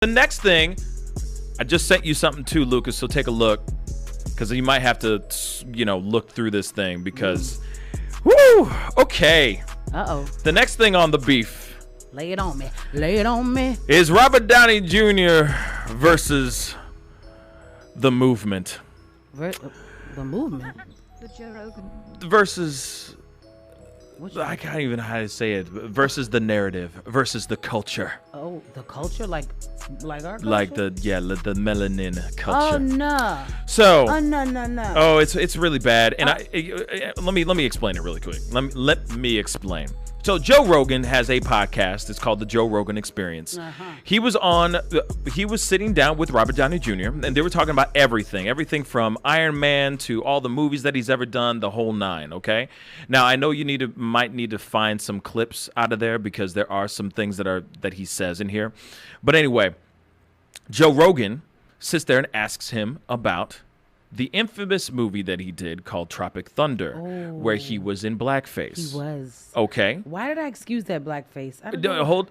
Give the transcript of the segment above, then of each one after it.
The next thing, I just sent you something too, Lucas, so take a look. Because you might have to, look through this thing because, whoo, okay. Uh-oh. The next thing on the beef. Lay it on me. Lay it on me. Is Robert Downey Jr. versus the movement. The movement? The Joe Rogan. Versus, I can't even know how to say it, versus the narrative, versus the culture. Oh, the culture? Like our culture? Like the melanin culture. Oh, no. So. Oh, no. Oh, it's really bad. And let me explain it really quick. Let me explain. So Joe Rogan has a podcast. It's called The Joe Rogan Experience. Uh-huh. He was sitting down with Robert Downey Jr. and they were talking about everything from Iron Man to all the movies that he's ever done, the whole nine. Okay. Now I know you might need to find some clips out of there because there are some things that he says in here. But anyway, Joe Rogan sits there and asks him about the infamous movie that he did called Tropic Thunder, where he was in blackface. He was. Okay. Why did I excuse that blackface? I don't know. Hold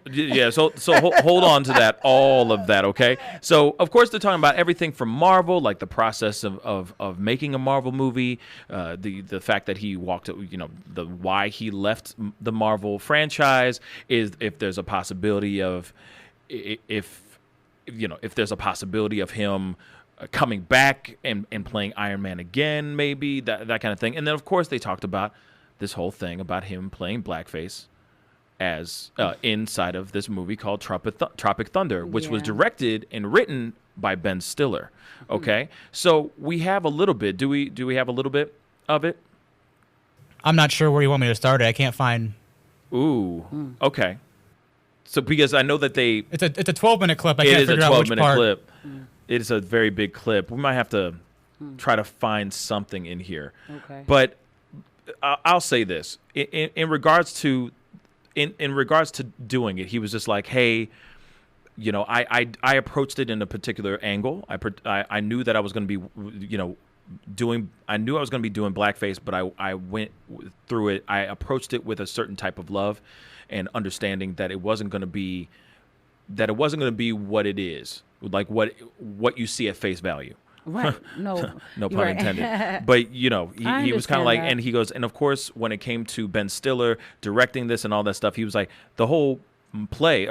on to that, all of that, okay? So, of course, they're talking about everything from Marvel, like the process of making a Marvel movie, the fact that he walked, why he left the Marvel franchise, is if there's a possibility of, if there's a possibility of him coming back and playing Iron Man again, maybe, that kind of thing. And then, of course, they talked about this whole thing about him playing blackface as inside of this movie called Tropic Thunder, which was directed and written by Ben Stiller. Okay? So we have a little bit. Do we have a little bit of it? I'm not sure where you want me to start it. I can't find. Ooh. Okay. So because I know that it's a 12-minute clip. I can't figure out which part. It is a 12-minute clip. It is a very big clip. We might have to try to find something in here. Okay. But I'll say this. In regards to doing it, he was just like, hey, I approached it in a particular angle. I knew that I was going to be, I knew I was going to be doing blackface, but I went through it. I approached it with a certain type of love and understanding that it wasn't going to be what it is. Like what you see at face value. Right. No. No pun intended. But, he was kind of like, and he goes, and of course, when it came to Ben Stiller directing this and all that stuff, he was like, the whole movie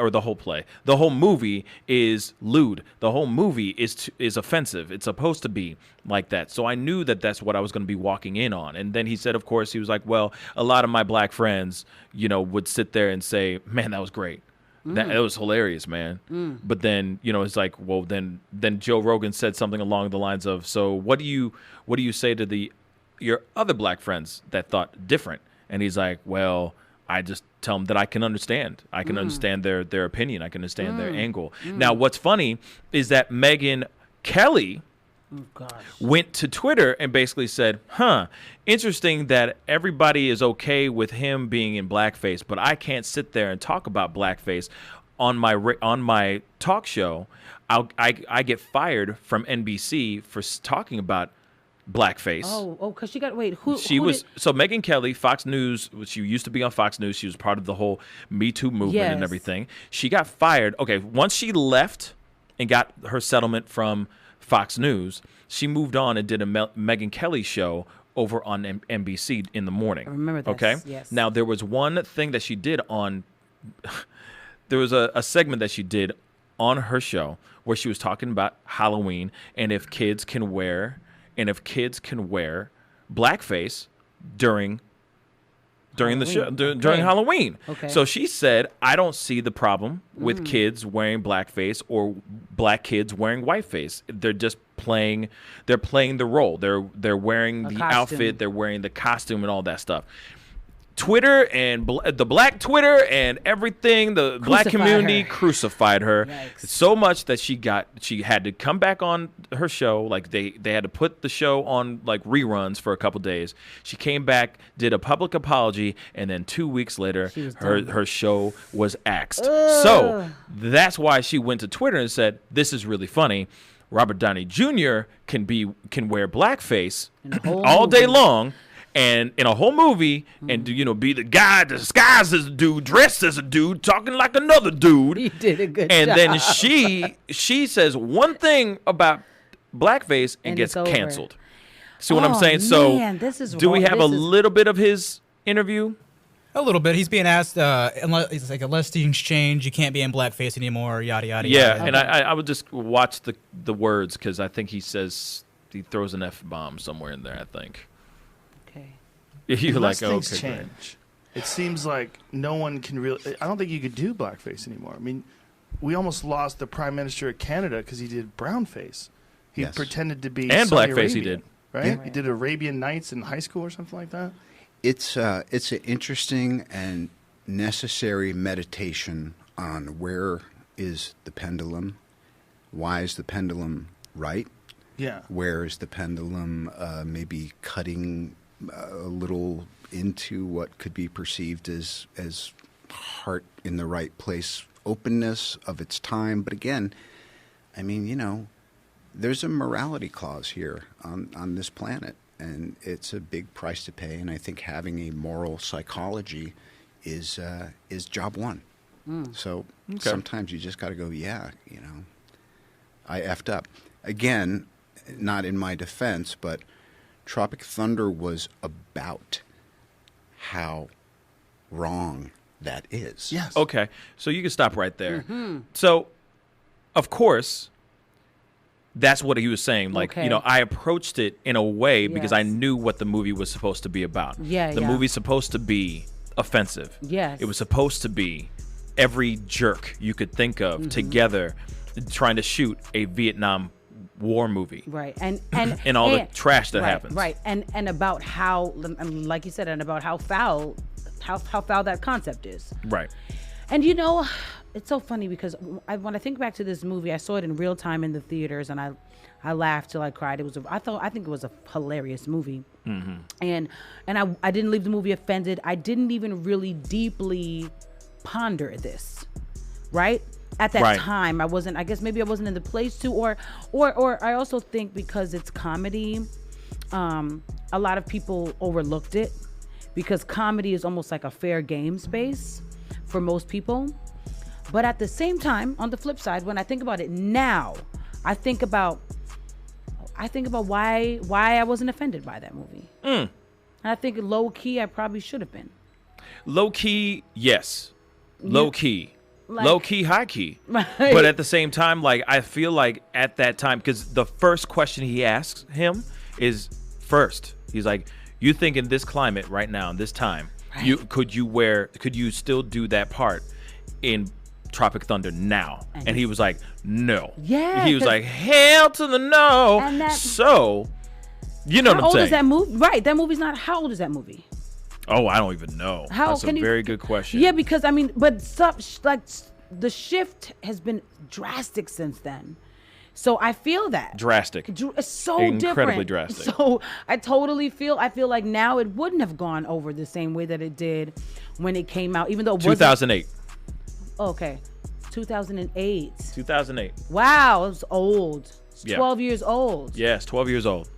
is lewd. The whole movie is offensive. It's supposed to be like that. So I knew that that's what I was going to be walking in on. And then he said, of course, he was like, well, a lot of my black friends, would sit there and say, man, that was great. That it was hilarious, man. But then, it's like, well, then Joe Rogan said something along the lines of, so what do you say to your other black friends that thought different? And he's like, well, I just tell them that I can understand. I can understand their opinion. I can understand their angle. Now, what's funny is that Megyn Kelly went to Twitter and basically said, interesting that everybody is okay with him being in blackface, but I can't sit there and talk about blackface on my talk show. I get fired from NBC for talking about blackface. Oh, because so Megyn Kelly, Fox News, she used to be on Fox News. She was part of the whole Me Too movement and everything. She got fired. Okay, once she left and got her settlement from Fox News, she moved on and did a Megyn Kelly show over on NBC in the morning. I remember that. Okay? Yes. Now, there was one thing that she did there was a segment that she did on her show where she was talking about Halloween and if kids can wear blackface during the show, during Halloween. Okay. So she said, I don't see the problem with kids wearing blackface or black kids wearing whiteface. They're just playing the role. They're wearing the outfit, they're wearing the costume and all that stuff. Twitter and the black Twitter and everything, the black community crucified her. Yikes. So much that she had to come back on her show. Like they had to put the show on like reruns for a couple days. She came back, did a public apology, and then 2 weeks later, her show was axed. So that's why she went to Twitter and said, "This is really funny. Robert Downey Jr. can wear blackface all day long." and in a whole movie, and be the guy disguised as a dude, dressed as a dude, talking like another dude. He did a good and job. then she says one thing about blackface and gets it's over. canceled. See what I'm saying? So Man, this is do we wrong. have This a is- little bit of his interview? A little bit. He's being asked, unless things change, you can't be in blackface anymore, yada, yada, Yeah, yada. and I would just watch the words because I think he throws an F-bomb somewhere in there, I think. Okay. You're Unless like, things okay, great. change. It seems like no one can really. I don't think you could do blackface anymore. I mean, we almost lost the Prime Minister of Canada because he did brownface. He Yes. pretended to be And Saudi blackface he Arabian, did. right? Yeah. He did Arabian Nights in high school or something like that. It's an interesting and necessary meditation on where is the pendulum, why is the pendulum right, Yeah. where is the pendulum maybe cutting a little into what could be perceived as heart in the right place, openness of its time. But again, I mean, there's a morality clause here on this planet, and it's a big price to pay. And I think having a moral psychology is job one. So sometimes you just got to go, I effed up. Again, not in my defense, but Tropic Thunder was about how wrong that is. Yes. Okay, so you can stop right there. So, of course, that's what he was saying. Like, Okay. I approached it in a way because I Yes. knew what the movie was supposed to be about. Yeah, The yeah. movie's supposed to be offensive. Yes. It was supposed to be every jerk you could think of together trying to shoot a Vietnam War movie. Right, and And all the trash that right, happens. right, and about how, like you said, and about how foul that concept is. Right. And it's so funny because when I think back to this movie, I saw it in real time in the theaters, and I laughed till I cried. I think it was a hilarious movie, and I didn't leave the movie offended. I didn't even really deeply ponder this, right? At that Right. time, I guess maybe I wasn't in the place to, or I also think because it's comedy, a lot of people overlooked it because comedy is almost like a fair game space for most people. But at the same time, on the flip side, when I think about it now, I think about why I wasn't offended by that movie. And I think low key, I probably should have been. Low key, yes. Low key. Like- Low key, high key. Right. But at the same time, like, I feel like at that time, because the first question he asks him is first. He's like, you think in this climate right now, in this time, could you still do that part in Tropic Thunder now? And he was like, no. Yeah, He was 'cause- like, hell to the no. And that- So, you know How what I'm old saying? is that movie? Right, that movie's not. How old is that movie? Oh, I don't even know. How That's can a you? very good question. Yeah, because but the shift has been drastic since then. So I feel that. Drastic. It's so Incredibly different. drastic. So I feel like now it wouldn't have gone over the same way that it did when it came out, even though it wasn't. 2008. Okay, 2008. 2008. Wow, it was old. It's Yeah. 12 years old. Yes, 12 years old.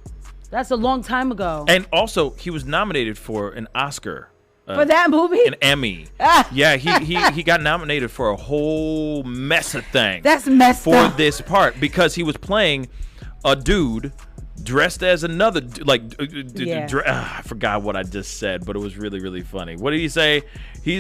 That's a long time ago. And also, he was nominated for an Oscar, For that movie? an Emmy. Ah. Yeah, he got nominated for a whole mess of things. That's messed for up. this part because he was playing a dude dressed as another Yeah. I forgot what I just said, but it was really, really funny. What did he say? He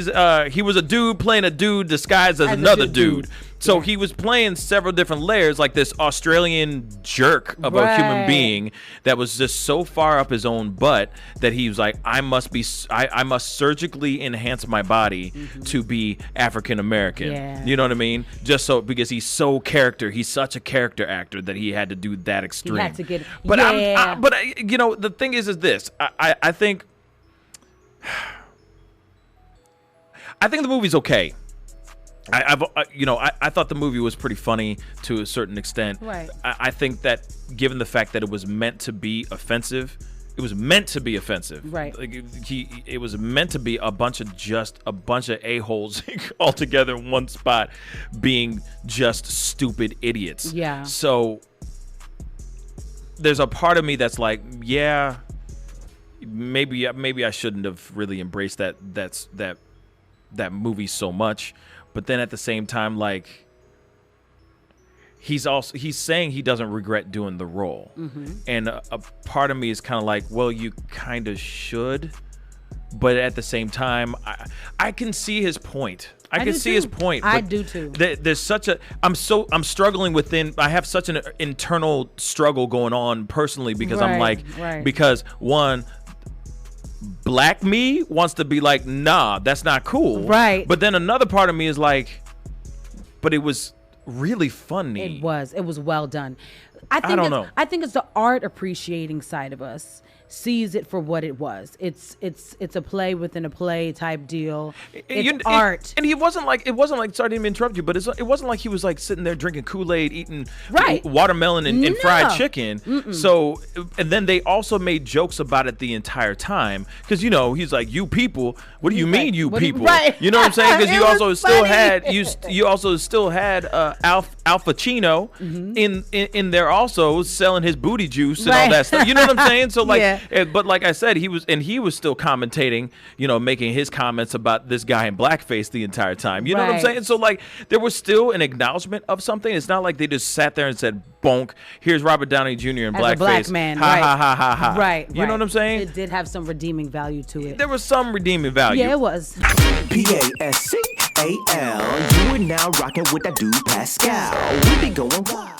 was a dude playing a dude disguised as As a another dude. dude. So Yeah. he was playing several different layers, like this Australian jerk of a human Right. being that was just so far up his own butt that he was like, I must surgically enhance my body to be African American. Yeah. You know what I mean? Just so because he's such a character actor that he had to do that extreme. had to get- But yeah. the thing is this. I think the movie's okay. I thought the movie was pretty funny to a certain extent. Right. I think that given the fact that it was meant to be offensive, it was meant to be offensive. Right. Like it was meant to be a bunch of a-holes all together in one spot being just stupid idiots. Yeah. So there's a part of me that's like, yeah, maybe I shouldn't have really embraced that movie so much. But then at the same time, like, he's saying he doesn't regret doing the role, and a part of me is kind of like, well, you kind of should, but at the same time, I can see his point. I can see his point. I do too. There's such a I'm struggling within. I have such an internal struggle going on personally because I'm like, because one, black me wants to be like, nah, that's not cool. Right. But then another part of me is like, but it was really funny. It was well done. I don't know. I think it's the art appreciating side of us sees it for what it was. It's a play within a play type deal. It's art. And it wasn't like sorry to interrupt you, but it wasn't like he was like sitting there drinking Kool-Aid, eating watermelon and fried chicken. So, and then they also made jokes about it the entire time because he's like, you people. What do you mean, you people? You know what I'm saying? Because you also still had you also still had Al Pacino in there also selling his booty juice and all that stuff. You know what I'm saying? So like. But like I said, he was still commentating, making his comments about this guy in blackface the entire time. You know what I'm saying? So like there was still an acknowledgement of something. It's not like they just sat there and said, bonk, here's Robert Downey Jr. in blackface. As a black man. Ha ha ha ha ha. Right. You know what I'm saying? It did have some redeeming value to it. There was some redeeming value. Yeah, it was. Pascal. You are now rocking with that dude Pascal. We be going wild.